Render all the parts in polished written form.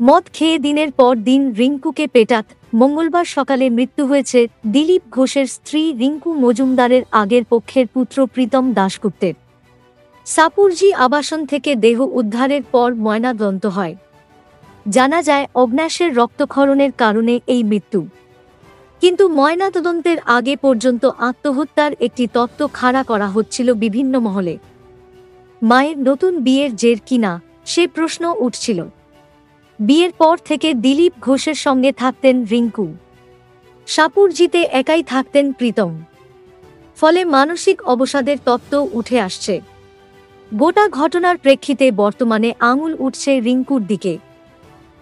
মদ খেয়ে দিনের পর দিন রিঙ্কুকে পেটাত। মঙ্গলবার সকালে মৃত্যু হয়েছে দিলীপ ঘোষের স্ত্রী রিঙ্কু মজুমদারের আগের পক্ষের পুত্র প্রীতম দাশগুপ্তের। সাপুরজি আবাসন থেকে দেহ উদ্ধারের পর ময়নাতদন্ত হয়। জানা যায় অগ্ন্যাশয়ের রক্তক্ষরণের কারণে এই মৃত্যু, কিন্তু ময়নাতদন্তের আগে পর্যন্ত আত্মহত্যার একটি তত্ত্ব খাড়া করা হচ্ছিল বিভিন্ন মহলে। মায়ের নতুন বিয়ের জের কিনা সে প্রশ্ন উঠছিল। বিয়ের পর থেকে দিলীপ ঘোষের সঙ্গে থাকতেন রিঙ্কু, সাপুরজিতে একাই থাকতেন প্রীতম। ফলে মানসিক অবসাদের তত্ত্ব উঠে আসছে। গোটা ঘটনার প্রেক্ষিতে বর্তমানে আঙুল উঠছে রিঙ্কুর দিকে।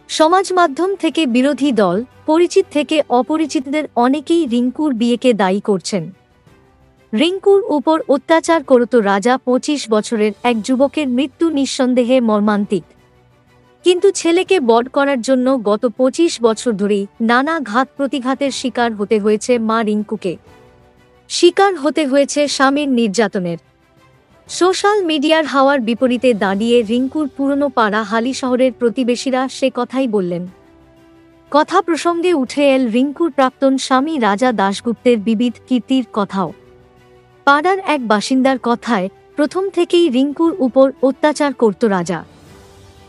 সমাজ মাধ্যম থেকে বিরোধী দল, পরিচিত থেকে অপরিচিতদের অনেকেই রিঙ্কুর বিয়েকে দায়ী করছেন। রিঙ্কুর উপর অত্যাচার করত রাজা 25 বছরের এক যুবকের মৃত্যু নিঃসন্দেহে মর্মান্তিক, কিন্তু ছেলেকে বড় করার জন্য গত 25 বছর ধরেই নানা ঘাত প্রতিঘাতের শিকার হতে হয়েছে মা রিঙ্কুকে। শিকার হতে হয়েছে স্বামীর নির্যাতনের। সোশ্যাল মিডিয়ার হাওয়ার বিপরীতে দাঁড়িয়ে রিঙ্কুর পুরনো পাড়া হালি শহরের প্রতিবেশীরা সে কথাই বললেন। কথা প্রসঙ্গে উঠে এল রিঙ্কুর প্রাক্তন স্বামী রাজা দাশগুপ্তের বিবিধ কীর্তির কথাও। পাড়ার এক বাসিন্দার কথায় প্রথম থেকেই রিঙ্কুর উপর অত্যাচার করত রাজা।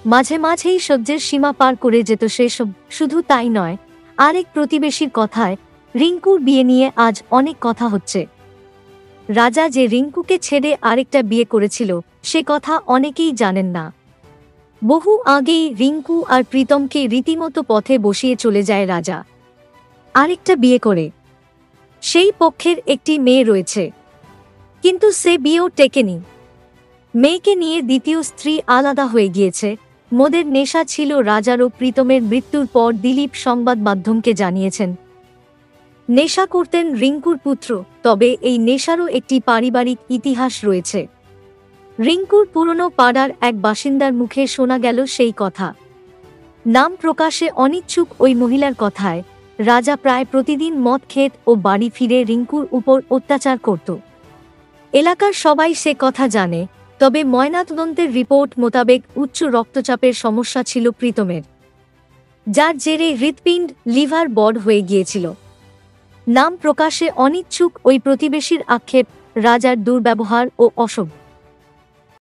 মাঝে মাঝেই সহ্যের সীমা পার করে যেত সেসব। শুধু তাই নয়, আরেক প্রতিবেশীর কথায় রিঙ্কুর বিয়ে নিয়ে আজ অনেক কথা হচ্ছে। রাজা যে রিঙ্কুকে ছেড়ে আরেকটা বিয়ে করেছিল সে কথা অনেকেই জানেন না। বহু আগেই রিঙ্কু আর প্রীতমকে রীতিমতো পথে বসিয়ে চলে যায় রাজা, আরেকটা বিয়ে করে। সেই পক্ষের একটি মেয়ে রয়েছে, কিন্তু সে বিয়েও টেকেনি। মেয়েকে নিয়ে দ্বিতীয় স্ত্রী আলাদা হয়ে গিয়েছে। মদের নেশা ছিল রাজারও। প্রীতমের মৃত্যুর পর দিলীপ সংবাদ মাধ্যমকে জানিয়েছেন, নেশা করতেন রিঙ্কুর পুত্র, তবে এই নেশারও একটি পারিবারিক ইতিহাস রয়েছে। রিঙ্কুর পুরনো পাড়ার এক বাসিন্দার মুখে শোনা গেল সেই কথা। নাম প্রকাশে অনিচ্ছুক ওই মহিলার কথায়, রাজা প্রায় প্রতিদিন মদ খেত ও বাড়ি ফিরে রিঙ্কুর উপর অত্যাচার করত। এলাকার সবাই সে কথা জানে, তবে ময়নাতদন্তের রিপোর্ট মোতাবেক উচ্চ রক্তচাপের সমস্যা ছিল প্রীতমের, যার জেরে হৃৎপিণ্ড লিভার বড় হয়ে গিয়েছিল। নাম প্রকাশে অনিচ্ছুক ওই প্রতিবেশীর আক্ষেপ, রাজার দুর্ব্যবহার ও অসভ্য